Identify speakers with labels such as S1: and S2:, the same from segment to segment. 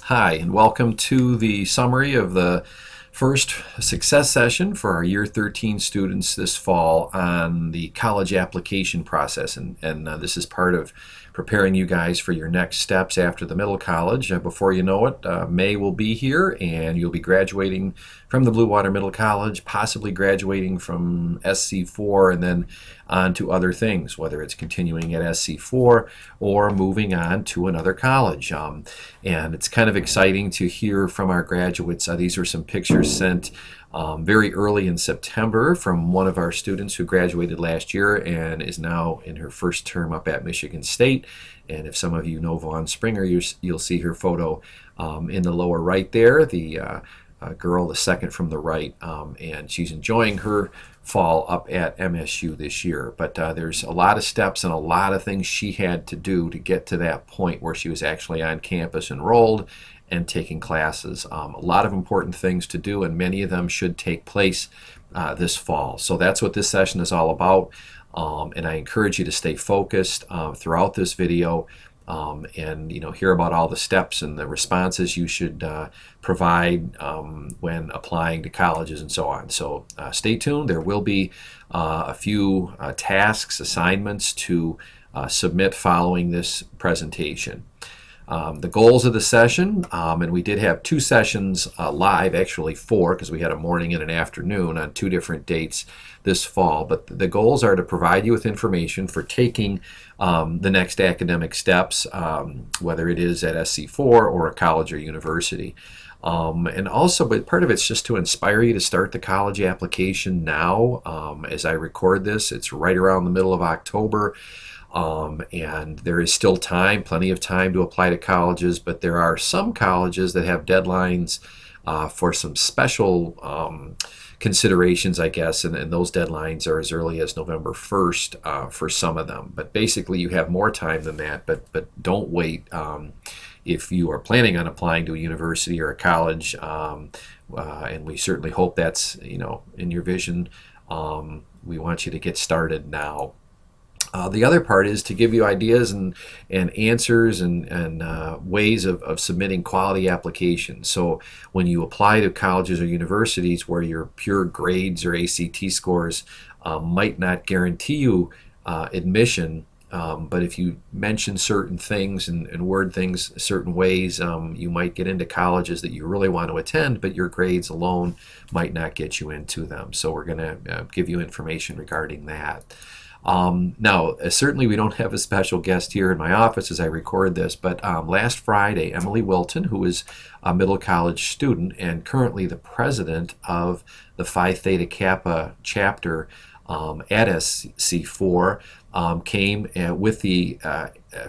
S1: Hi, and welcome to the summary of the first success session for our Year 13 students this fall on the college application process. And this is part of preparing you guys for your next steps after the middle college. Before you know it, May will be here, and you'll be graduating from the Blue Water Middle College, possibly graduating from SC4 and then on to other things, whether it's continuing at SC4 or moving on to another college. And it's kind of exciting to hear from our graduates. These are some pictures sent very early in September from one of our students who graduated last year and is now in her first term up at Michigan State. And if some of you know Vaughn Springer, you'll see her photo in the lower right there, the girl, the second from the right, and she's enjoying her fall up at MSU this year. But there's a lot of steps and a lot of things she had to do to get to that point where she was actually on campus enrolled and taking classes. A lot of important things to do, and many of them should take place this fall. So that's what this session is all about, and I encourage you to stay focused throughout this video. And hear about all the steps and the responses you should provide when applying to colleges and so on. So stay tuned. There will be a few tasks, assignments to submit following this presentation. The goals of the session, and we did have two sessions live, actually four, because we had a morning and an afternoon on two different dates this fall. But the goals are to provide you with information for taking the next academic steps, whether it is at SC4 or a college or university. And also, but part of it's just to inspire you to start the college application now. As I record this, it's right around the middle of October. And there is still time, plenty of time to apply to colleges, but there are some colleges that have deadlines for some special considerations, I guess, and those deadlines are as early as November 1st for some of them. But basically, you have more time than that, but don't wait. If you are planning on applying to a university or a college, and we certainly hope that's in your vision, we want you to get started now. The other part is to give you ideas and answers and ways of submitting quality applications. So when you apply to colleges or universities where your pure grades or ACT scores might not guarantee you admission, but if you mention certain things and word things certain ways, you might get into colleges that you really want to attend, but your grades alone might not get you into them. So we're going to give you information regarding that. Now, certainly we don't have a special guest here in my office as I record this, but last Friday, Emily Wilton, who is a middle college student and currently the president of the Phi Theta Kappa chapter at SC4, came with the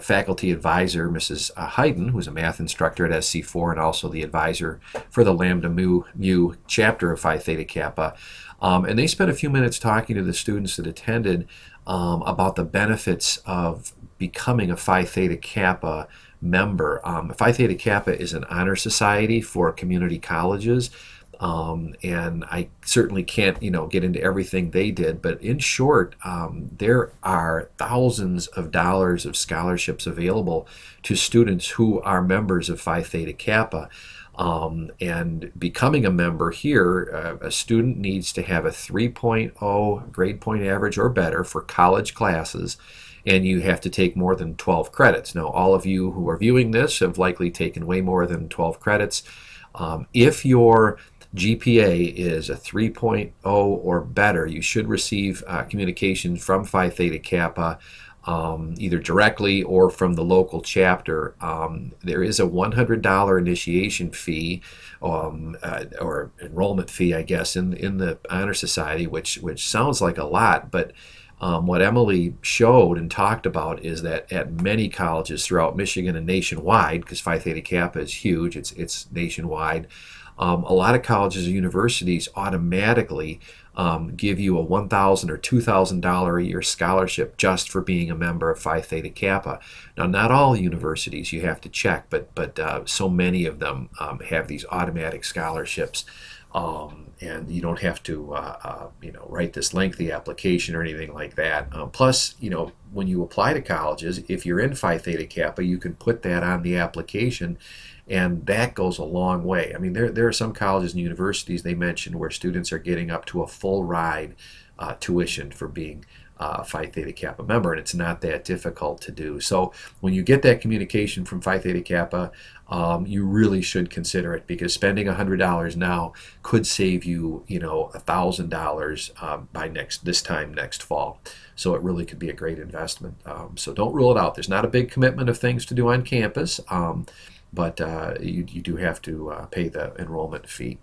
S1: faculty advisor, Mrs. Hayden, who's a math instructor at SC4 and also the advisor for the Lambda Mu chapter of Phi Theta Kappa. And they spent a few minutes talking to the students that attended about the benefits of becoming a Phi Theta Kappa member. Phi Theta Kappa is an honor society for community colleges, and I certainly can't get into everything they did, but in short, there are thousands of dollars of scholarships available to students who are members of Phi Theta Kappa. And becoming a member here, a student needs to have a 3.0 grade point average or better for college classes, and you have to take more than 12 credits. Now, all of you who are viewing this have likely taken way more than 12 credits. If your GPA is a 3.0 or better, you should receive communications from Phi Theta Kappa, either directly or from the local chapter. There is a $100 initiation fee or enrollment fee, I guess, in the Honor Society, which sounds like a lot, but what Emily showed and talked about is that at many colleges throughout Michigan and nationwide, because Phi Theta Kappa is huge, it's nationwide, a lot of colleges or universities automatically give you a $1,000 or $2,000 a year scholarship just for being a member of Phi Theta Kappa. Now, not all universities, you have to check, but so many of them have these automatic scholarships. And you don't have to write this lengthy application or anything like that. Plus, when you apply to colleges, if you're in Phi Theta Kappa, you can put that on the application, And that goes a long way. I mean, there are some colleges and universities they mentioned where students are getting up to a full ride tuition for being Phi Theta Kappa member, and it's not that difficult to do. So when you get that communication from Phi Theta Kappa, you really should consider it, because spending $100 now could save you, $1,000 by this time next fall. So it really could be a great investment. So don't rule it out. There's not a big commitment of things to do on campus, but you do have to pay the enrollment fee.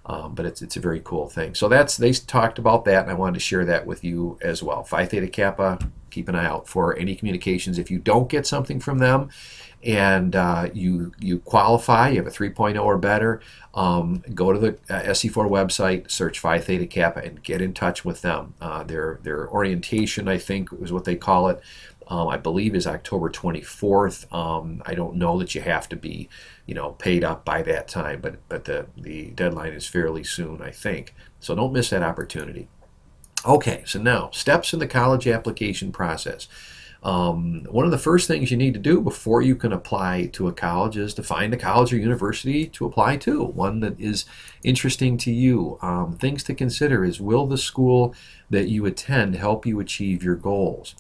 S1: But it's a very cool thing. So they talked about that, and I wanted to share that with you as well. Phi Theta Kappa, keep an eye out for any communications. If you don't get something from them, and you qualify, you have a 3.0 or better, go to the SC4 website, search Phi Theta Kappa, and get in touch with them. Their orientation, I think, is what they call it. I believe is October 24th. I don't know that you have to be, paid up by that time, but the deadline is fairly soon, I think. So don't miss that opportunity. Okay, so now steps in the college application process. One of the first things you need to do before you can apply to a college is to find a college or university to apply to, one that is interesting to you. Things to consider is, will the school that you attend help you achieve your goals?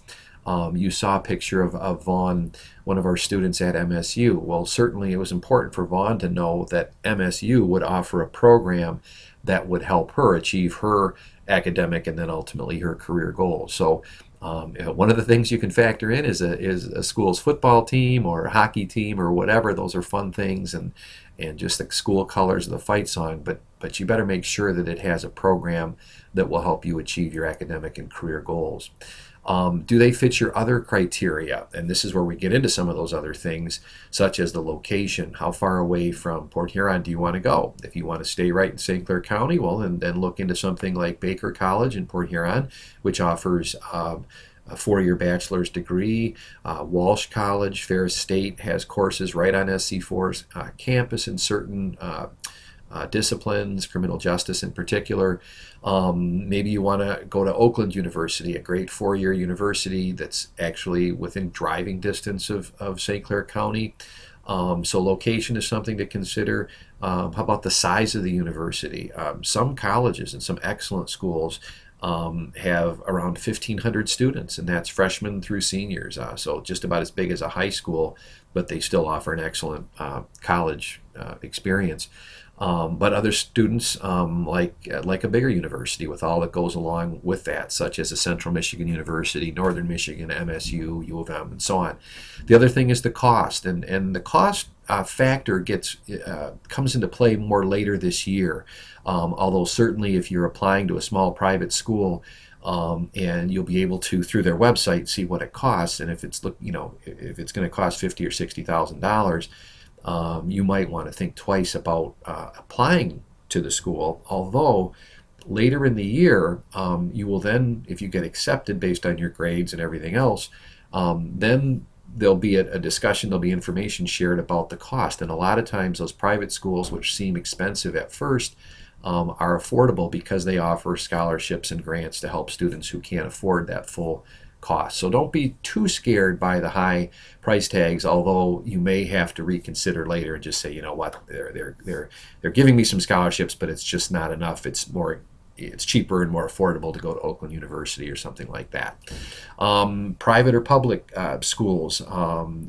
S1: You saw a picture of Vaughn, one of our students at MSU. Well, certainly it was important for Vaughn to know that MSU would offer a program that would help her achieve her academic and then ultimately her career goals. So one of the things you can factor in is a school's football team or hockey team or whatever. Those are fun things, and just the school colors of the fight song. But you better make sure that it has a program that will help you achieve your academic and career goals. Do they fit your other criteria? And this is where we get into some of those other things, such as the location. How far away from Port Huron do you want to go? If you want to stay right in St. Clair County, well, then look into something like Baker College in Port Huron, which offers a four-year bachelor's degree. Walsh College, Ferris State, has courses right on SC4's campus in certain disciplines, criminal justice in particular. Maybe you want to go to Oakland University, a great four-year university that's actually within driving distance of St. Clair County. So location is something to consider. How about the size of the university? Some colleges and some excellent schools have around 1,500 students, and that's freshmen through seniors. So just about as big as a high school, but they still offer an excellent college experience. But other students like a bigger university with all that goes along with that, such as a Central Michigan University, Northern Michigan, MSU, U of M, and so on. The other thing is the cost, and the cost factor comes into play more later this year. Although certainly if you're applying to a small private school, and you'll be able to, through their website, see what it costs, and if it's if it's going to cost $50,000 or $60,000. You might want to think twice about applying to the school, although later in the year you will then, if you get accepted based on your grades and everything else, then there'll be a discussion, there'll be information shared about the cost. And a lot of times those private schools, which seem expensive at first, are affordable because they offer scholarships and grants to help students who can't afford that full cost. So don't be too scared by the high price tags, although you may have to reconsider later and just say, you know what, they're giving me some scholarships, but it's just not enough. It's cheaper and more affordable to go to Oakland University or something like that. Private or public schools.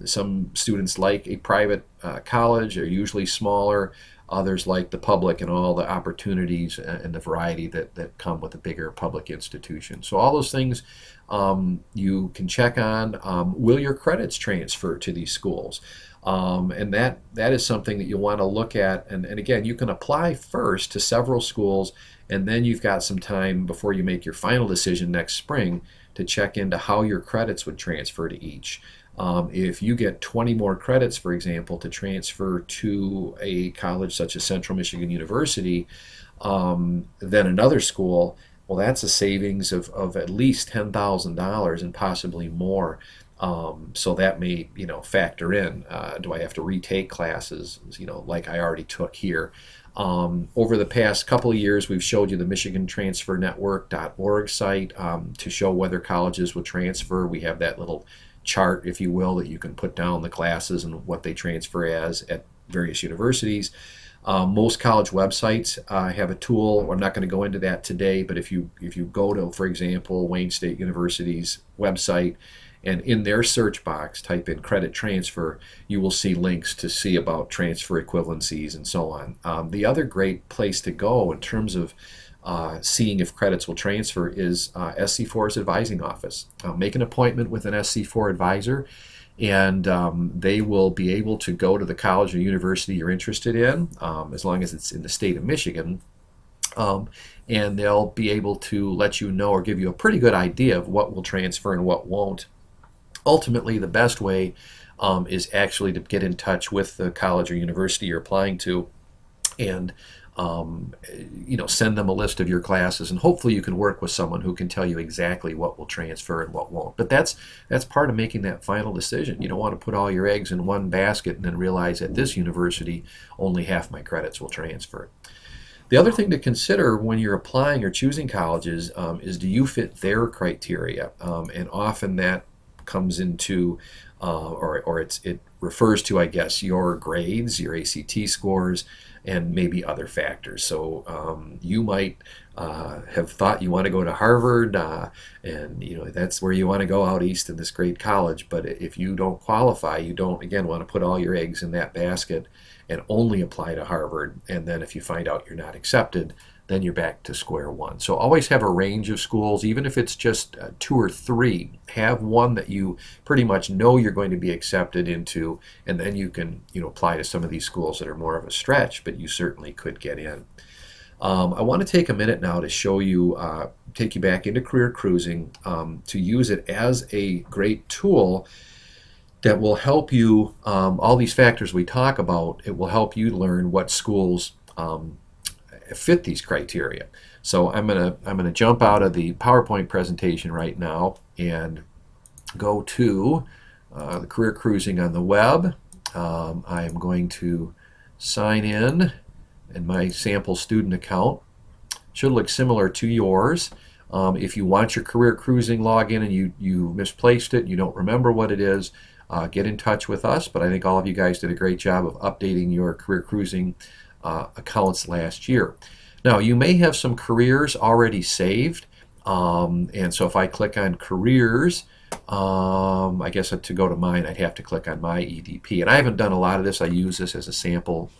S1: Some students like a private college. They're usually smaller. Others like the public and all the opportunities and the variety that come with a bigger public institution. So all those things you can check on. Will your credits transfer to these schools? And that is something that you'll want to look at. And again, you can apply first to several schools, and then you've got some time before you make your final decision next spring to check into how your credits would transfer to each. If you get 20 more credits, for example, to transfer to a college such as Central Michigan University, than another school, well, that's a savings of at least $10,000 and possibly more. So that may, factor in. Do I have to retake classes, like I already took here? Over the past couple of years, we've showed you the MichiganTransferNetwork.org site to show whether colleges will transfer. We have that little chart, if you will, that you can put down the classes and what they transfer as various universities. Most college websites have a tool. I'm not going to go into that today, but if you go to, for example, Wayne State University's website, and in their search box type in credit transfer, you will see links to see about transfer equivalencies and so on. The other great place to go in terms of seeing if credits will transfer is SC4's advising office. Make an appointment with an SC4 advisor, and they will be able to go to the college or university you're interested in, as long as it's in the state of Michigan, and they'll be able to let you know or give you a pretty good idea of what will transfer and what won't. Ultimately, the best way is actually to get in touch with the college or university you're applying to, and send them a list of your classes, and hopefully you can work with someone who can tell you exactly what will transfer and what won't. But that's part of making that final decision. You don't want to put all your eggs in one basket and then realize at this university only half my credits will transfer. The other thing to consider when you're applying or choosing colleges is, do you fit their criteria? And often that comes into it refers to, I guess, your grades, your ACT scores, and maybe other factors. So you might have thought you want to go to Harvard, and that's where you want to go out east in this great college. But if you don't qualify, you don't, again, want to put all your eggs in that basket and only apply to Harvard. And then if you find out you're not accepted, then you're back to square one. So always have a range of schools, even if it's just 2 or 3. Have one that you pretty much know you're going to be accepted into, and then you can apply to some of these schools that are more of a stretch, but you certainly could get in. I want to take a minute now to show you, take you back into Career Cruising, to use it as a great tool that will help you, all these factors we talk about, it will help you learn what schools fit these criteria. So I'm gonna jump out of the PowerPoint presentation right now and go to the Career Cruising on the web. I am going to sign in my sample student account. Should look similar to yours. If you want your Career Cruising login and you misplaced it, you don't remember what it is, get in touch with us. But I think all of you guys did a great job of updating your Career Cruising accounts last year. Now, you may have some careers already saved, and so if I click on careers, I guess to go to mine I'd have to click on my EDP, and I haven't done a lot of this. I use this as a sample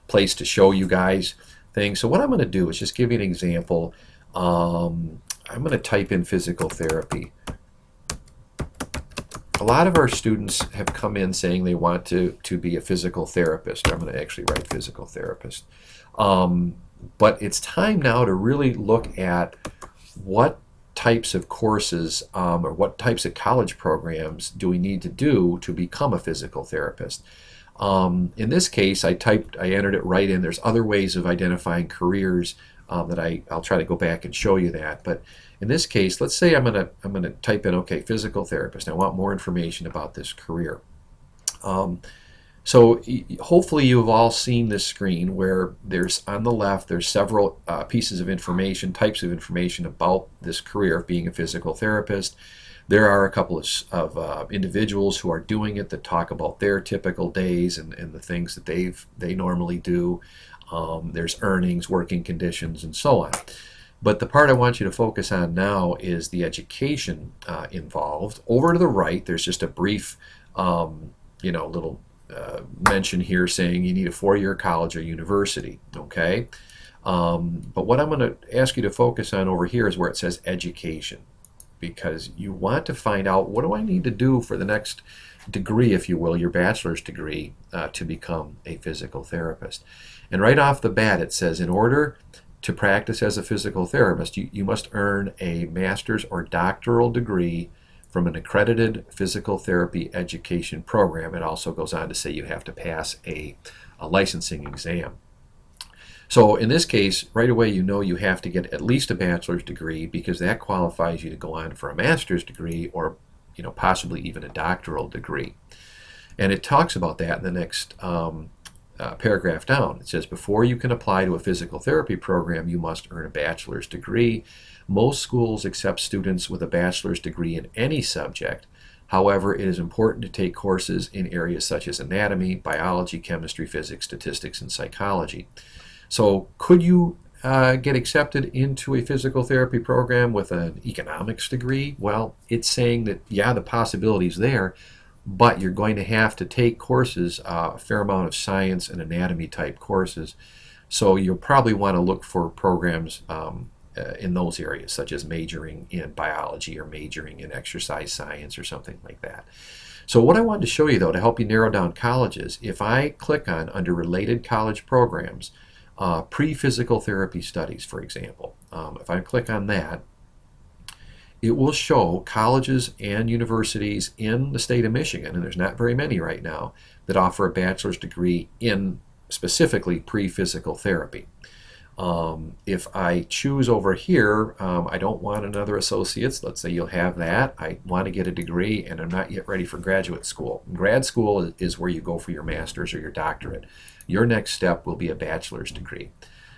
S1: place to show you guys things. So what I'm going to do is just give you an example. I'm going to type in physical therapy. A lot of our students have come in saying they want to be a physical therapist. I'm going to actually write physical therapist. But it's time now to really look at what types of courses or what types of college programs do we need to do to become a physical therapist. In this case, I entered it right in. There's other ways of identifying careers that I'll try to go back and show you that. But in this case, let's say I'm gonna type in, okay, physical therapist. I want more information about this career. So hopefully you've all seen this screen where there's on the left there's several pieces of information, types of information about this career of being a physical therapist. There are a couple of individuals who are doing it that talk about their typical days and the things that they normally do. There's earnings, working conditions, and so on. But the part I want you to focus on now is the education involved. Over to the right, there's just a brief, little mention here saying you need a 4-year college or university. Okay, but what I'm going to ask you to focus on over here is where it says education, because you want to find out, what do I need to do for the next degree, if you will, your bachelor's degree, to become a physical therapist. And right off the bat it says, in order to practice as a physical therapist, you must earn a master's or doctoral degree from an accredited physical therapy education program. It also goes on to say you have to pass a licensing exam. So in this case, right away you have to get at least a bachelor's degree, because that qualifies you to go on for a master's degree, or possibly even a doctoral degree. And it talks about that in the next paragraph down. It says, before you can apply to a physical therapy program, you must earn a bachelor's degree. Most schools accept students with a bachelor's degree in any subject, However, it is important to take courses in areas such as anatomy, biology, chemistry, physics, statistics, and psychology. So could you get accepted into a physical therapy program with an economics degree? Well, it's saying that, yeah, the possibility is there, but you're going to have to take courses, a fair amount of science and anatomy type courses. So you'll probably want to look for programs in those areas, such as majoring in biology or majoring in exercise science or something like that. So what I wanted to show you, though, to help you narrow down colleges, if I click on under related college programs, pre-physical therapy studies, for example, if I click on that, it will show colleges and universities in the state of Michigan, and there's not very many right now, that offer a bachelor's degree in specifically pre-physical therapy. If I choose over here, I don't want another associate's. Let's say you'll have that. I want to get a degree and I'm not yet ready for graduate school. Grad school is where you go for your master's or your doctorate. Your next step will be a bachelor's degree.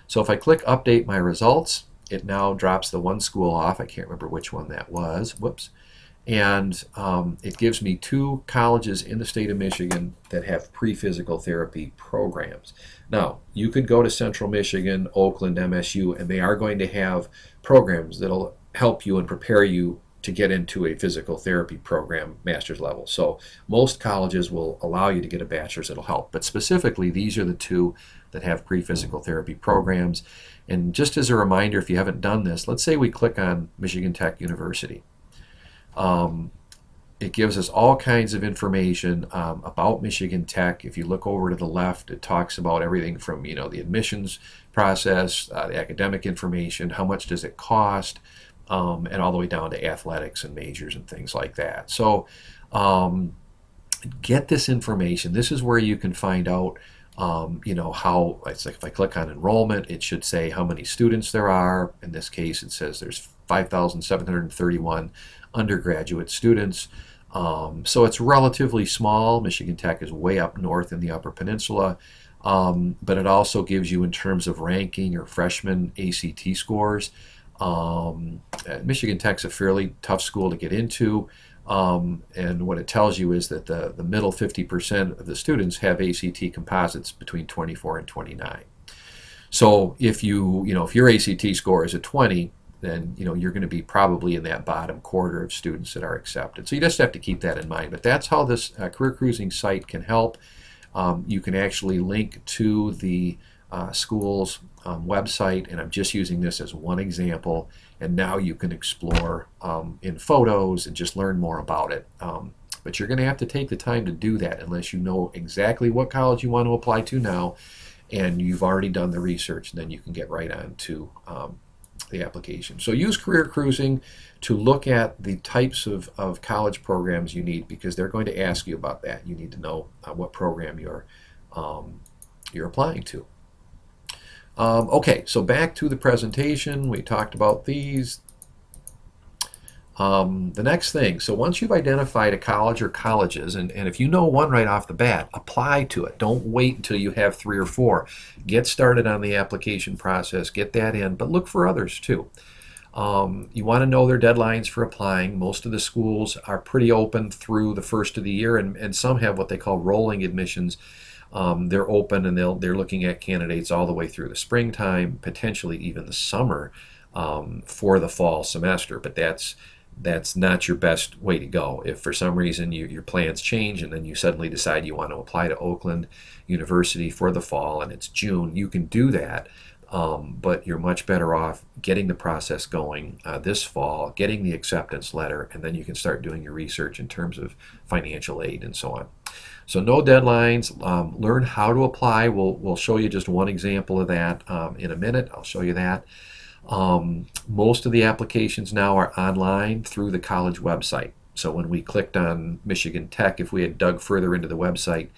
S1: So if I click update my results, it now drops the one school off. I can't remember which one that was. Whoops. And it gives me 2 colleges in the state of Michigan that have pre-physical therapy programs. Now, you could go to Central Michigan, Oakland, MSU, and they are going to have programs that'll help you and prepare you to get into a physical therapy program, master's level. So most colleges will allow you to get a bachelor's, it'll help. But specifically, these are the 2 that have pre-physical therapy programs. And just as a reminder, if you haven't done this, let's say we click on Michigan Tech University. It gives us all kinds of information about Michigan Tech. If you look over to the left, it talks about everything from, the admissions process, the academic information, how much does it cost, and all the way down to athletics and majors and things like that. So get this information. This is where you can find out how, it's like if I click on enrollment, it should say how many students there are. In this case, it says there's 5,731 undergraduate students. So it's relatively small. Michigan Tech is way up north in the Upper Peninsula, but it also gives you in terms of ranking your freshman ACT scores. Michigan Tech's a fairly tough school to get into, and what it tells you is that the middle 50% of the students have ACT composites between 24 and 29. So if if your ACT score is a 20, then you're going to be probably in that bottom quarter of students that are accepted. So you just have to keep that in mind. But that's how this career cruising site can help. You can actually link to the school's website, and I'm just using this as one example. And now you can explore in photos and just learn more about it. But you're going to have to take the time to do that unless you know exactly what college you want to apply to now, and you've already done the research. Then you can get right on to the application. So use Career Cruising to look at the types of college programs you need, because they're going to ask you about that. You need to know what program you're applying to. Okay, so back to the presentation. We talked about these. The next thing, so once you've identified a college or colleges, and if you know one right off the bat, apply to it. Don't wait until you have 3 or 4. Get started on the application process, get that in, but look for others too. You want to know their deadlines for applying. Most of the schools are pretty open through the first of the year, and some have what they call rolling admissions. They're open and they're looking at candidates all the way through the springtime, potentially even the summer for the fall semester, but that's not your best way to go. If for some reason your plans change and then you suddenly decide you want to apply to Oakland University for the fall and it's June, you can do that, but you're much better off getting the process going this fall, getting the acceptance letter, and then you can start doing your research in terms of financial aid and so on. So no deadlines. Learn how to apply. We'll show you just one example of that in a minute. I'll show you that. Most of the applications now are online through the college website. So when we clicked on Michigan Tech, if we had dug further into the website,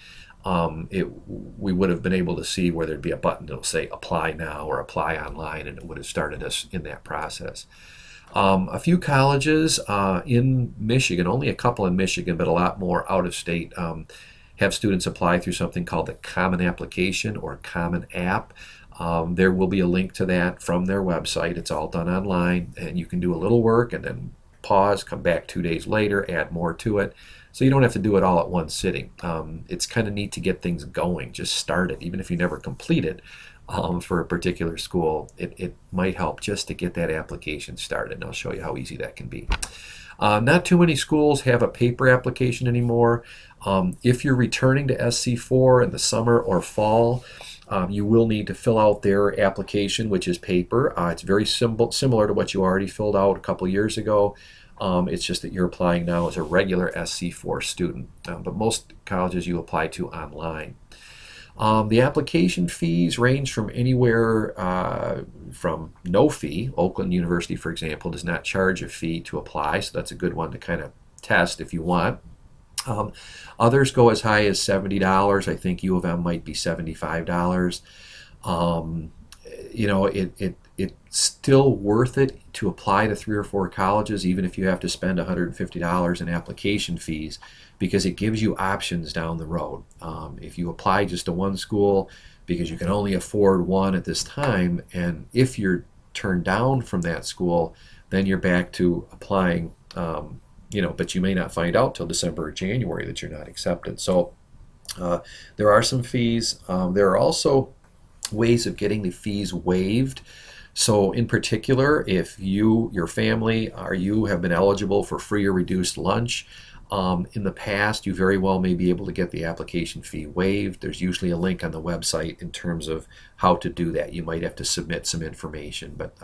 S1: we would have been able to see where there'd be a button that'll say apply now or apply online, and it would have started us in that process. A few colleges in Michigan, only a couple in Michigan, but a lot more out of state, have students apply through something called the Common Application or Common App. There will be a link to that from their website. It's all done online, and you can do a little work and then pause, come back 2 days later, add more to it. So you don't have to do it all at one sitting. It's kind of neat to get things going. Just start it, even if you never complete it for a particular school. It might help just to get that application started, and I'll show you how easy that can be. Not too many schools have a paper application anymore. If you're returning to SC4 in the summer or fall, you will need to fill out their application, which is paper. It's very similar to what you already filled out a couple years ago. It's just that you're applying now as a regular SC4 student. But most colleges you apply to online. The application fees range from anywhere from no fee. Oakland University, for example, does not charge a fee to apply, so that's a good one to kind of test if you want. Others go as high as $70. I think U of M might be $75. You know, it's still worth it to apply to 3 or 4 colleges, even if you have to spend $150 in application fees, because it gives you options down the road. If you apply just to one school because you can only afford one at this time, and if you're turned down from that school, then you're back to applying, you know, but you may not find out till December or January that you're not accepted. So there are some fees. There are also ways of getting the fees waived. So in particular, if you, your family, or you have been eligible for free or reduced lunch, in the past, you very well may be able to get the application fee waived. There's usually a link on the website in terms of how to do that. You might have to submit some information, but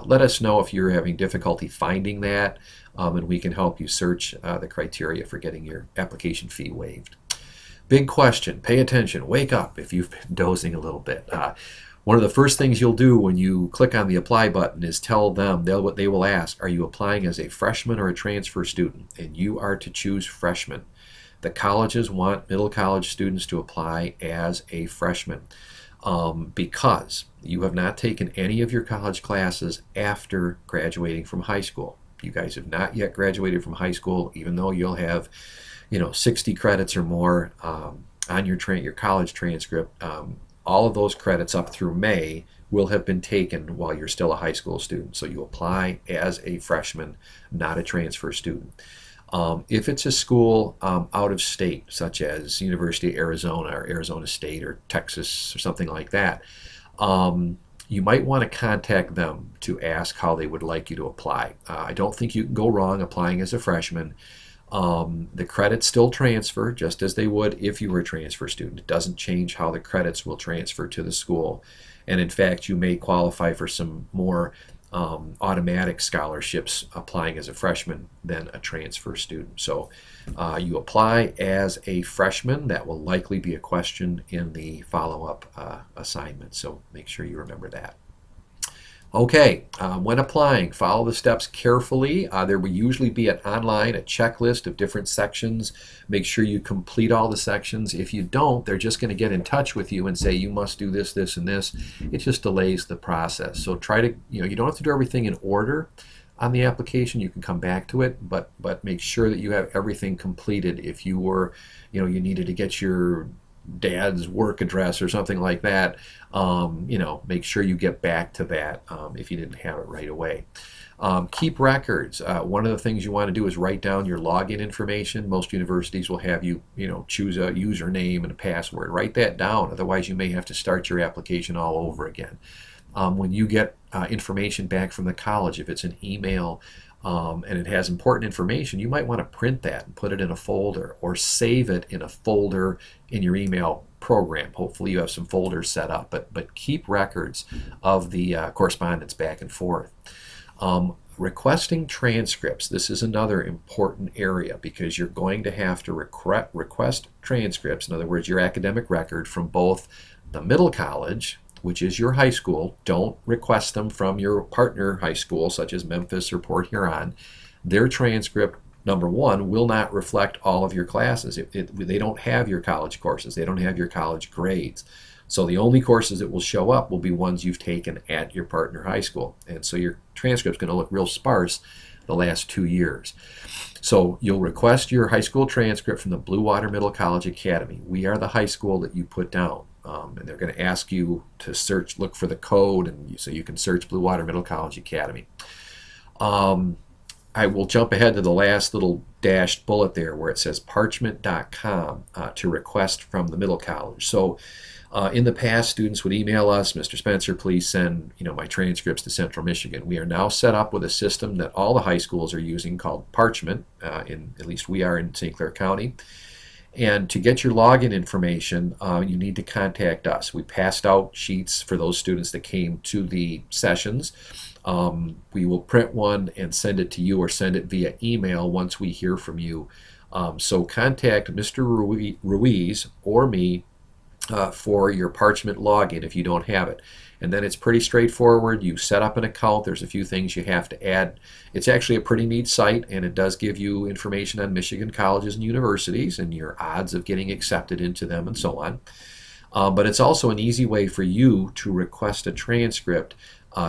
S1: let us know if you're having difficulty finding that, and we can help you search the criteria for getting your application fee waived. Big question, pay attention, wake up if you've been dozing a little bit. One of the first things you'll do when you click on the apply button is tell them, they will ask, are you applying as a freshman or a transfer student? And you are to choose freshman. The colleges want middle college students to apply as a freshman because you have not taken any of your college classes after graduating from high school. You guys have not yet graduated from high school, even though you'll have, you know, 60 credits or more on your college transcript. All of those credits up through May will have been taken while you're still a high school student. So you apply as a freshman, not a transfer student. If it's a school out of state, such as University of Arizona or Arizona State or Texas or something like that, you might want to contact them to ask how they would like you to apply. I don't think you can go wrong applying as a freshman. The credits still transfer just as they would if you were a transfer student. It doesn't change how the credits will transfer to the school. And in fact, you may qualify for some more automatic scholarships applying as a freshman than a transfer student. So you apply as a freshman. That will likely be a question in the follow-up assignment. So make sure you remember that. Okay, when applying, follow the steps carefully. There will usually be a checklist of different sections. Make sure you complete all the sections. If you don't, they're just going to get in touch with you and say you must do this, this, and this. It just delays the process. So try to, you don't have to do everything in order on the application. You can come back to it, but make sure that you have everything completed. If you were, you needed to get your dad's work address or something like that, make sure you get back to that if you didn't have it right away. Keep records. One of the things you want to do is write down your login information. Most universities will have you, choose a username and a password. Write that down, otherwise you may have to start your application all over again. When you get information back from the college, if it's an email and it has important information, you might want to print that and put it in a folder or save it in a folder in your email program. Hopefully you have some folders set up, but keep records of the correspondence back and forth. Requesting transcripts. This is another important area because you're going to have to request transcripts, in other words, your academic record from both the middle college, which is your high school. Don't request them from your partner high school, such as Memphis or Port Huron. Their transcript, number one, will not reflect all of your classes. They don't have your college courses. They don't have your college grades. So the only courses that will show up will be ones you've taken at your partner high school. And so your transcript's going to look real sparse the last 2 years. So you'll request your high school transcript from the Blue Water Middle College Academy. We are the high school that you put down. And they're going to ask you to look for the code, and so you can search Blue Water Middle College Academy. I will jump ahead to the last little dashed bullet there where it says parchment.com to request from the Middle College. So in the past, students would email us, Mr. Spencer, please send my transcripts to Central Michigan. We are now set up with a system that all the high schools are using called Parchment, at least we are in St. Clair County. And to get your login information, you need to contact us. We passed out sheets for those students that came to the sessions. We will print one and send it to you or send it via email once we hear from you. So contact Mr. Ruiz or me for your Parchment login if you don't have it. And then it's pretty straightforward. You set up an account. There's a few things you have to add. It's actually a pretty neat site, and it does give you information on Michigan colleges and universities and your odds of getting accepted into them and so on. But it's also an easy way for you to request a transcript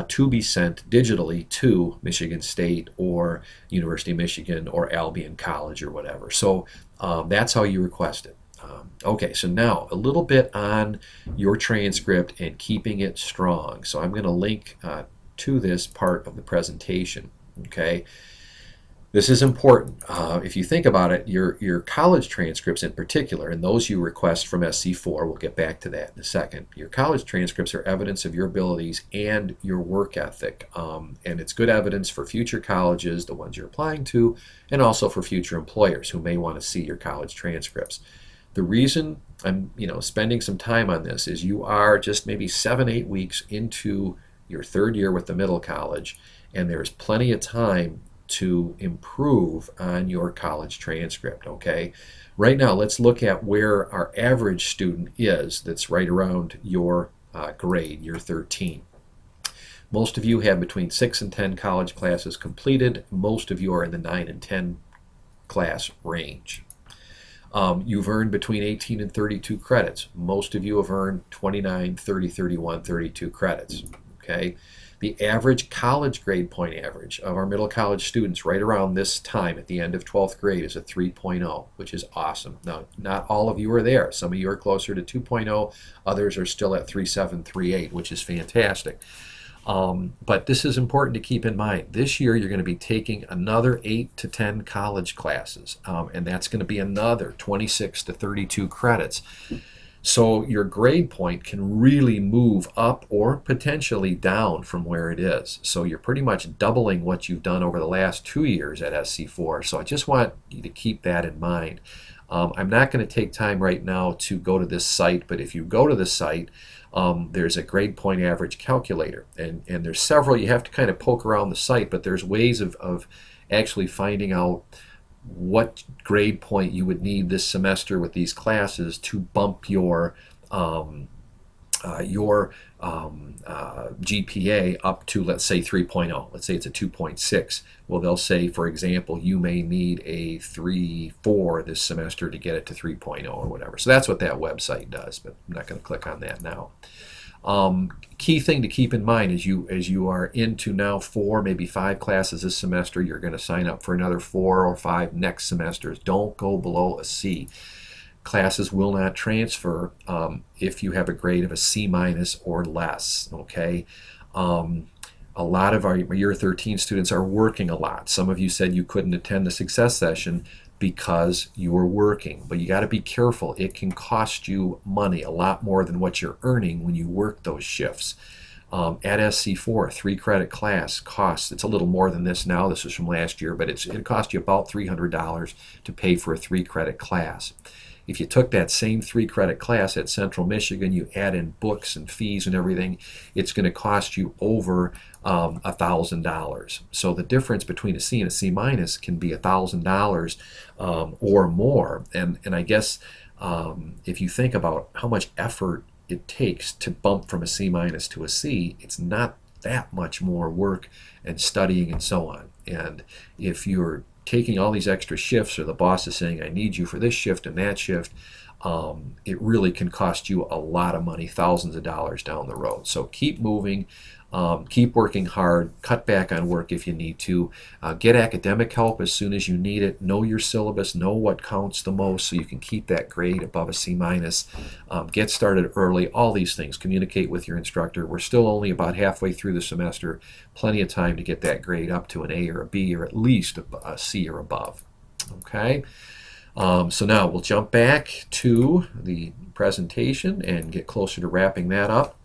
S1: to be sent digitally to Michigan State or University of Michigan or Albion College or whatever. So that's how you request it. Okay, so now a little bit on your transcript and keeping it strong. So I'm going to link to this part of the presentation. Okay, this is important. If you think about it, your college transcripts in particular, and those you request from SC4, we'll get back to that in a second. Your college transcripts are evidence of your abilities and your work ethic, and it's good evidence for future colleges, the ones you're applying to, and also for future employers who may want to see your college transcripts. The reason I'm spending some time on this is you are just maybe 7-8 weeks into your third year with the Middle College, and there's plenty of time to improve on your college transcript. Okay, right now let's look at where our average student is that's right around your grade, year 13. Most of you have between 6 and 10 college classes completed. Most of you are in the 9 and 10 class range. You've earned between 18 and 32 credits. Most of you have earned 29, 30, 31, 32 credits. Okay, the average college grade point average of our Middle College students right around this time at the end of 12th grade is a 3.0, which is awesome. Now, not all of you are there. Some of you are closer to 2.0. Others are still at 3.7, 3.8, which is fantastic. But this is important to keep in mind. This year you're going to be taking another 8 to 10 college classes, and that's going to be another 26 to 32 credits. So your grade point can really move up or potentially down from where it is. So you're pretty much doubling what you've done over the last 2 years at SC4. So I just want you to keep that in mind. I'm not going to take time right now to go to this site, but if you go to the site, there's a grade point average calculator, and there's several. You have to kind of poke around the site, but there's ways of actually finding out what grade point you would need this semester with these classes to bump your GPA up to, let's say, 3.0. Let's say it's a 2.6. Well, they'll say, for example, you may need a 3.4 this semester to get it to 3.0 or whatever. So that's what that website does, but I'm not going to click on that now. Key thing to keep in mind as you are into now 4, maybe 5 classes this semester, you're going to sign up for another 4 or 5 next semesters. Don't go below a C. Classes will not transfer if you have a grade of a C- or less. Okay, a lot of our year 13 students are working a lot. Some of you said you couldn't attend the success session because you were working, but you got to be careful. It can cost you money, a lot more than what you're earning when you work those shifts. At SC4, a 3-credit class costs, it's a little more than this now, this is from last year, but it cost you about $300 to pay for a 3-credit class. If you took that same 3-credit class at Central Michigan, you add in books and fees and everything, it's going to cost you over $1,000. So the difference between a C and a C- can be $1,000 or more. And I guess if you think about how much effort it takes to bump from a C- to a C, it's not that much more work and studying and so on. And if you're taking all these extra shifts, or the boss is saying, I need you for this shift and that shift, it really can cost you a lot of money, thousands of dollars down the road. So keep moving. Keep working hard, cut back on work if you need to, get academic help as soon as you need it, know your syllabus, know what counts the most so you can keep that grade above a C minus, get started early, all these things, communicate with your instructor. We're still only about halfway through the semester, plenty of time to get that grade up to an A or a B or at least a C or above. Okay, so now we'll jump back to the presentation and get closer to wrapping that up.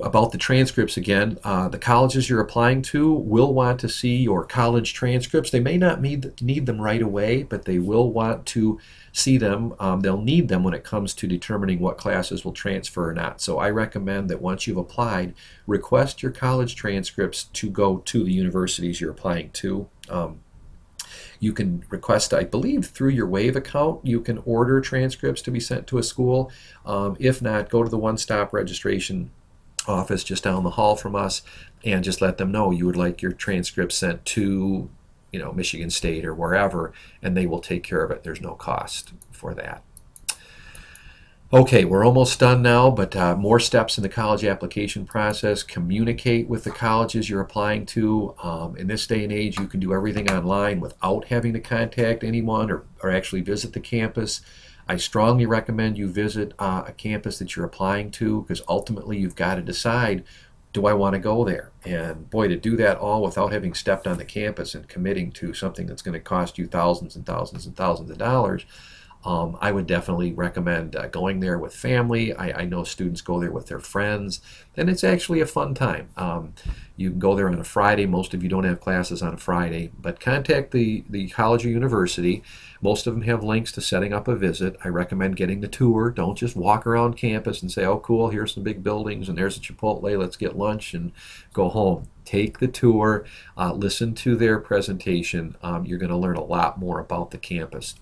S1: About the transcripts again, the colleges you're applying to will want to see your college transcripts. They may not need them right away, but they will want to see them. They'll need them when it comes to determining what classes will transfer or not. So I recommend that once you've applied, request your college transcripts to go to the universities you're applying to. You can request, I believe, through your Wave account, you can order transcripts to be sent to a school. If not, go to the one-stop registration office just down the hall from us and just let them know you would like your transcript sent to, Michigan State or wherever, and they will take care of it. There's no cost for that. Okay, we're almost done now, but more steps in the college application process. Communicate with the colleges you're applying to. In this day and age, you can do everything online without having to contact anyone or actually visit the campus. I strongly recommend you visit a campus that you're applying to, because ultimately you've got to decide, do I want to go there? And boy, to do that all without having stepped on the campus and committing to something that's going to cost you thousands and thousands and thousands of dollars, I would definitely recommend going there with family. I know students go there with their friends, and it's actually a fun time. You can go there on a Friday. Most of you don't have classes on a Friday, but contact the college or university. Most of them have links to setting up a visit. I recommend getting the tour. Don't just walk around campus and say, oh cool, here's some big buildings and there's a Chipotle, let's get lunch and go home. Take the tour, listen to their presentation. You're going to learn a lot more about the campus.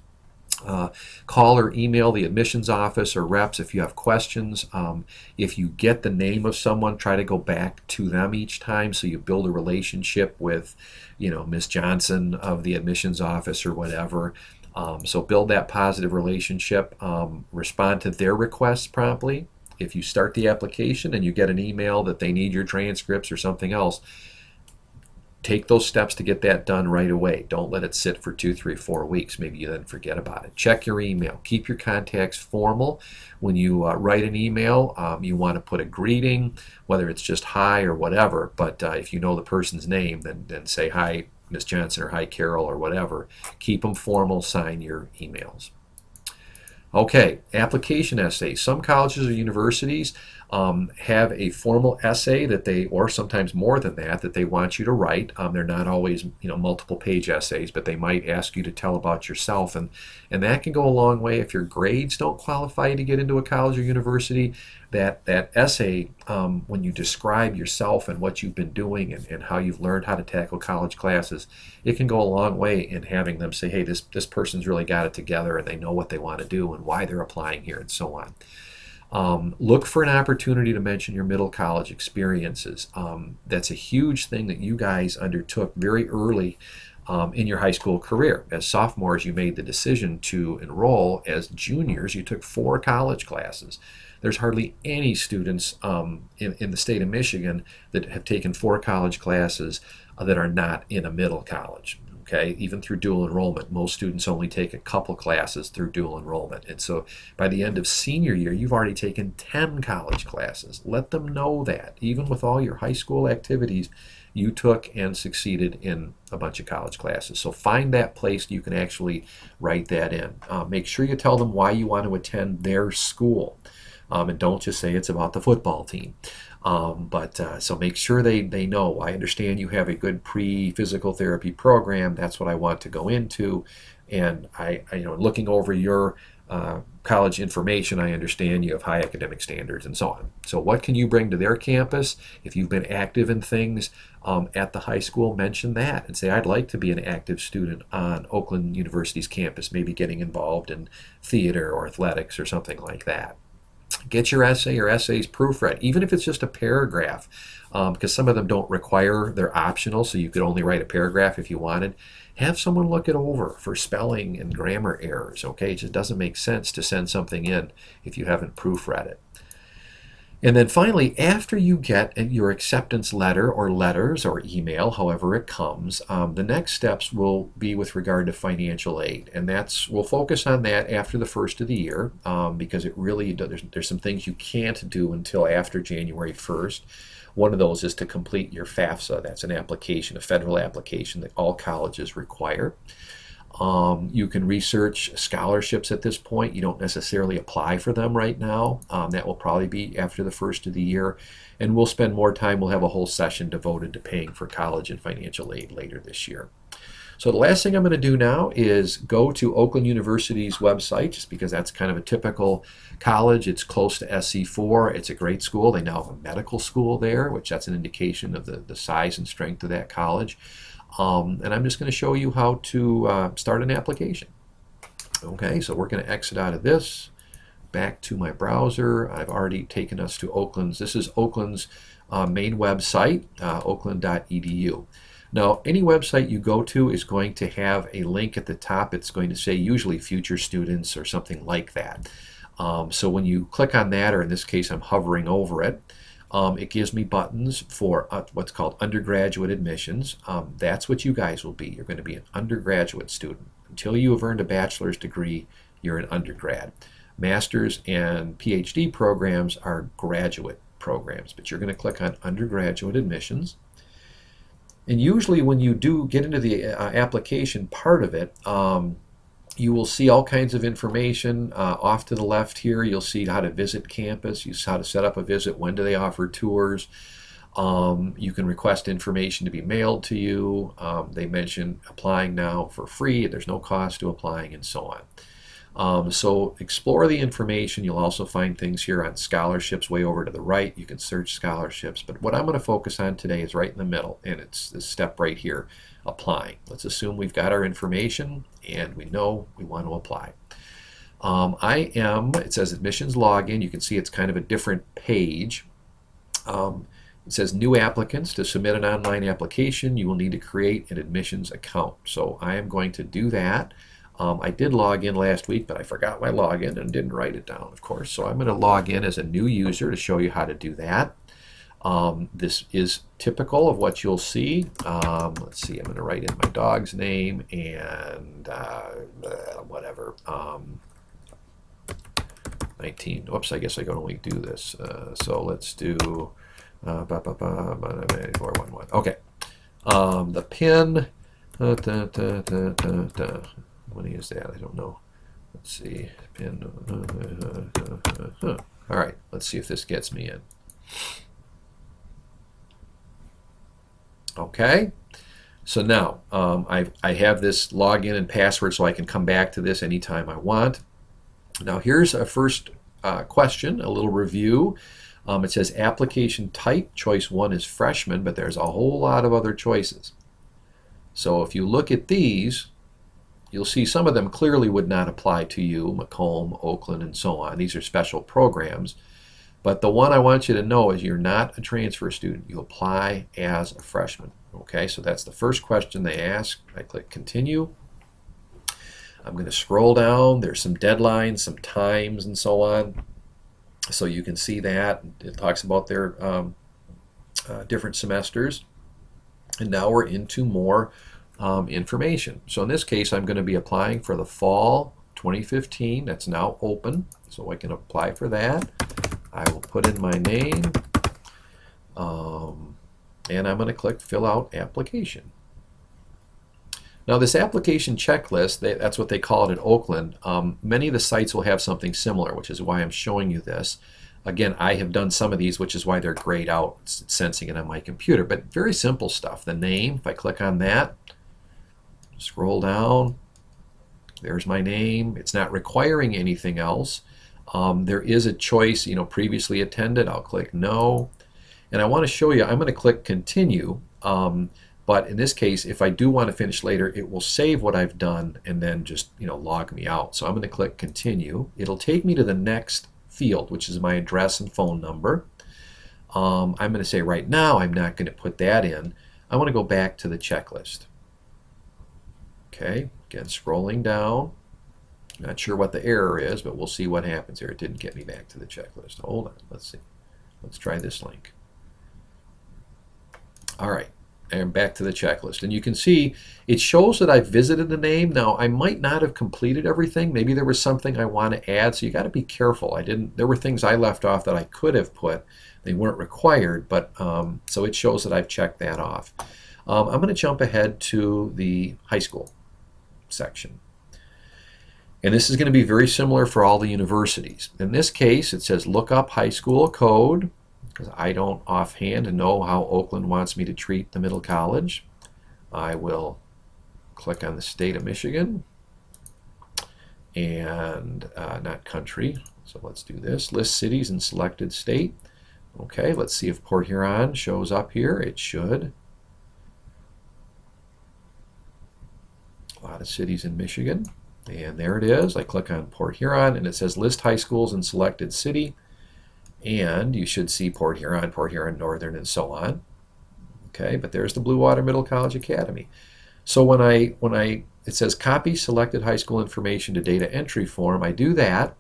S1: Call or email the admissions office or reps if you have questions. If you get the name of someone, try to go back to them each time so you build a relationship with, Miss Johnson of the admissions office or whatever. So build that positive relationship. Respond to their requests promptly. If you start the application and you get an email that they need your transcripts or something else, take those steps to get that done right away. Don't let it sit for 2, 3, 4 weeks. Maybe you then forget about it. Check your email. Keep your contacts formal. When you write an email, you want to put a greeting, whether it's just hi or whatever. But if you know the person's name, then say hi, Miss Johnson, or hi, Carol, or whatever. Keep them formal. Sign your emails. Okay, application essays. Some colleges or universities have a formal essay that they, or sometimes more than that they want you to write. They're not always, multiple page essays, but they might ask you to tell about yourself, and that can go a long way. If your grades don't qualify you to get into a college or university, that essay, when you describe yourself and what you've been doing and how you've learned how to tackle college classes, it can go a long way in having them say, hey, this person's really got it together and they know what they want to do and why they're applying here and so on. Look for an opportunity to mention your middle college experiences. That's a huge thing that you guys undertook very early in your high school career. As sophomores, you made the decision to enroll. As juniors, you took 4 college classes. There's hardly any students in the state of Michigan that have taken 4 college classes that are not in a middle college. Okay, even through dual enrollment, most students only take a couple classes through dual enrollment. And so by the end of senior year, you've already taken 10 college classes. Let them know that. Even with all your high school activities, you took and succeeded in a bunch of college classes. So find that place you can actually write that in. Make sure you tell them why you want to attend their school. And don't just say it's about the football team. So make sure they know. I understand you have a good pre-physical therapy program. That's what I want to go into. And I looking over your college information, I understand you have high academic standards and so on. So what can you bring to their campus? If you've been active in things at the high school, mention that and say, I'd like to be an active student on Oakland University's campus, maybe getting involved in theater or athletics or something like that. Get your essay or essays proofread, even if it's just a paragraph, because some of them don't require, they're optional, so you could only write a paragraph if you wanted. Have someone look it over for spelling and grammar errors, okay? It just doesn't make sense to send something in if you haven't proofread it. And then finally, after you get your acceptance letter or letters or email, however it comes, the next steps will be with regard to financial aid. And we'll focus on that after the first of the year, because it really, there's some things you can't do until after January 1st. One of those is to complete your FAFSA. That's an application, a federal application that all colleges require. You can research scholarships at this point. You don't necessarily apply for them right now. That will probably be after the first of the year. And we'll spend more time. We'll have a whole session devoted to paying for college and financial aid later this year. So the last thing I'm going to do now is go to Oakland University's website, just because that's kind of a typical college. It's close to SC4. It's a great school. They now have a medical school there, which that's an indication of the size and strength of that college. And I'm just going to show you how to start an application. Okay, so we're going to exit out of this, back to my browser. I've already taken us to Oakland's. This is Oakland's main website, oakland.edu. Now, any website you go to is going to have a link at the top. It's going to say usually future students or something like that. So when you click on that, or in this case I'm hovering over it, it gives me buttons for what's called undergraduate admissions. That's what you guys will be. You're going to be an undergraduate student. Until you have earned a bachelor's degree, you're an undergrad. Master's and PhD programs are graduate programs, but you're going to click on undergraduate admissions. And usually when you do get into the application part of it, you will see all kinds of information. Off to the left here, you'll see how to visit campus, how to set up a visit, when do they offer tours. You can request information to be mailed to you. They mention applying now for free. There's no cost to applying, and so on. So explore the information. You'll also find things here on scholarships way over to the right. You can search scholarships, but what I'm going to focus on today is right in the middle, and it's this step right here, applying. Let's assume we've got our information and we know we want to apply. It says admissions login. You can see it's kind of a different page. It says new applicants. To submit an online application, you will need to create an admissions account. So I am going to do that. I did log in last week, but I forgot my login and didn't write it down, of course. So I'm going to log in as a new user to show you how to do that. This is typical of what you'll see. Let's see, I'm going to write in my dog's name and whatever. 19. Whoops, I guess I can only do this. So let's do 411. Okay. The PIN. What is that? I don't know. Let's see. PIN. All right. Let's see if this gets me in. Okay. So now I have this login and password, so I can come back to this anytime I want. Now here's a first question, a little review. It says application type. Choice 1 is freshman, but there's a whole lot of other choices. So if you look at these, you'll see some of them clearly would not apply to you, Macomb, Oakland, and so on. These are special programs. But the one I want you to know is you're not a transfer student. You apply as a freshman. Okay, so that's the first question they ask. I click continue. I'm going to scroll down. There's some deadlines, some times, and so on. So you can see that. It talks about their different semesters. And now we're into more information. So in this case, I'm going to be applying for the fall 2015. That's now open, so I can apply for that. I will put in my name, and I'm going to click fill out application. Now this application checklist, that's what they call it at Oakland. Many of the sites will have something similar, which is why I'm showing you this. Again, I have done some of these, which is why they're grayed out. It's sensing it on my computer, but very simple stuff. The name, if I click on that, scroll down, there's my name. It's not requiring anything else. There is a choice, previously attended. I'll click no. And I want to show you, I'm going to click continue. But in this case, if I do want to finish later, it will save what I've done and then just log me out. So I'm going to click continue. It'll take me to the next field, which is my address and phone number. I'm going to say right now I'm not going to put that in. I want to go back to the checklist. Okay, again scrolling down. Not sure what the error is, but we'll see what happens here. It didn't get me back to the checklist. Hold on, let's see. Let's try this link. All right, and back to the checklist. And you can see it shows that I've visited the name. Now, I might not have completed everything. Maybe there was something I want to add, so you got to be careful. There were things I left off that I could have put. They weren't required, but so it shows that I've checked that off. I'm going to jump ahead to the high school section. And this is going to be very similar for all the universities. In this case, it says look up high school code, because I don't offhand know how Oakland wants me to treat the middle college. I will click on the state of Michigan and not country. So let's do this. List cities in selected state. Okay, let's see if Port Huron shows up here. It should. A lot of cities in Michigan. And there it is. I click on Port Huron and it says list high schools in selected city. And you should see Port Huron Northern, and so on. Okay, but there's the Blue Water Middle College Academy. So when it says copy selected high school information to data entry form, I do that,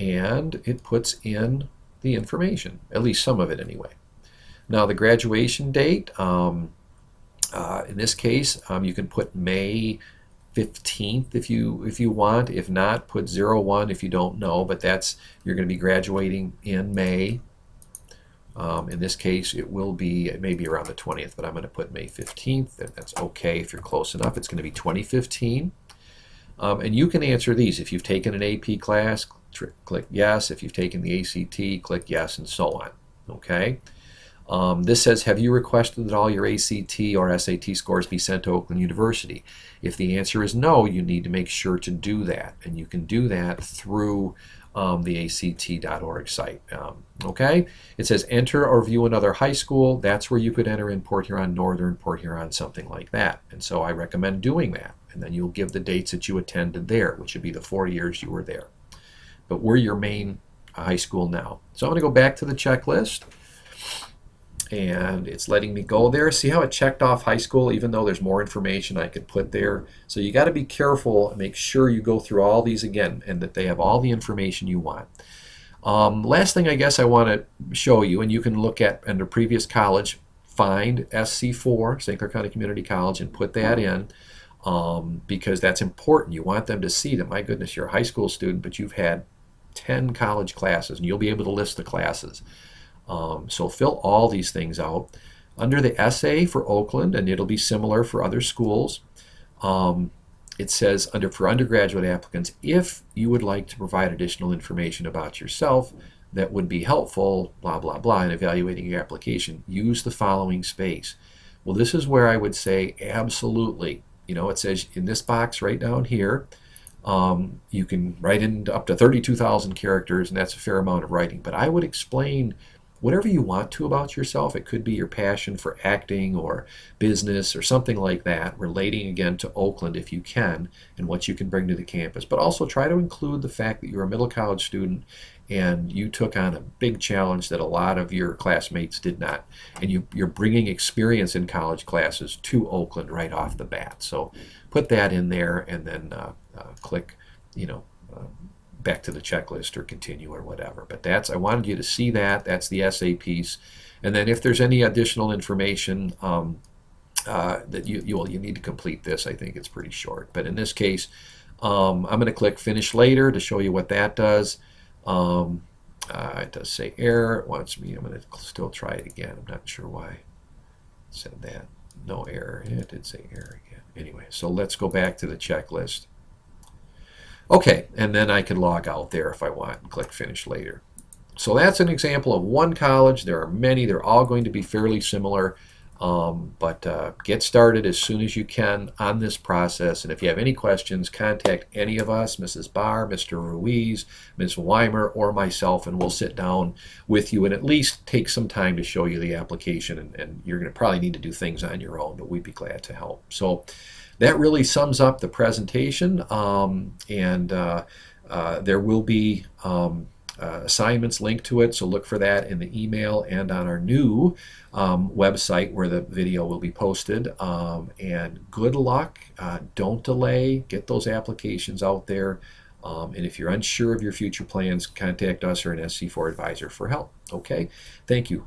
S1: and it puts in the information, at least some of it anyway. Now the graduation date, in this case, you can put May 15th if you want. If not, put 01 if you don't know, but you're going to be graduating in May. In this case, it will be maybe around the 20th, but I'm going to put May 15th, and that's okay if you're close enough. It's going to be 2015. And you can answer these. If you've taken an AP class, click yes. If you've taken the ACT, click yes, and so on. Okay. This says, have you requested that all your ACT or SAT scores be sent to Oakland University? If the answer is no, you need to make sure to do that. And you can do that through the ACT.org site. Okay? It says enter or view another high school. That's where you could enter in Port Huron Northern, Port Huron, something like that. And so I recommend doing that. And then you'll give the dates that you attended there, which would be the 4 years you were there. But we're your main high school now. So I'm going to go back to the checklist. And it's letting me go there. See how it checked off high school, even though there's more information I could put there. So you got to be careful and make sure you go through all these again and that they have all the information you want. Last thing I guess I want to show you, and you can look at under previous college, find SC4, St. Clair County Community College, and put that in because that's important. You want them to see that, my goodness, you're a high school student, but you've had 10 college classes, and you'll be able to list the classes. So fill all these things out. Under the essay for Oakland, and it'll be similar for other schools, it says for undergraduate applicants, if you would like to provide additional information about yourself that would be helpful, blah, blah, blah, in evaluating your application, use the following space. Well, this is where I would say absolutely. You know, it says in this box right down here, you can write in up to 32,000 characters, and that's a fair amount of writing. But I would explain whatever you want to about yourself. It could be your passion for acting or business or something like that, relating again to Oakland if you can, and what you can bring to the campus. But also try to include the fact that you're a middle college student and you took on a big challenge that a lot of your classmates did not. And you're bringing experience in college classes to Oakland right off the bat. So put that in there and then click, back to the checklist or continue or whatever. But I wanted you to see that. That's the essay piece. And then if there's any additional information that you need to complete this, I think it's pretty short. But in this case, I'm going to click Finish Later to show you what that does. It does say error. It wants me. I'm going to still try it again. I'm not sure why it said that. No error. It did say error again. Anyway, so let's go back to the checklist. Okay, and then I can log out there if I want and click Finish Later. So that's an example of one college. There are many. They're all going to be fairly similar. But get started as soon as you can on this process. And if you have any questions, contact any of us, Mrs. Barr, Mr. Ruiz, Ms. Weimer, or myself, and we'll sit down with you and at least take some time to show you the application. And you're going to probably need to do things on your own, but we'd be glad to help. So that really sums up the presentation. There will be assignments linked to it, so look for that in the email and on our new website where the video will be posted. And good luck. Don't delay. Get those applications out there. And if you're unsure of your future plans, contact us or an SC4 advisor for help. Okay? Thank you.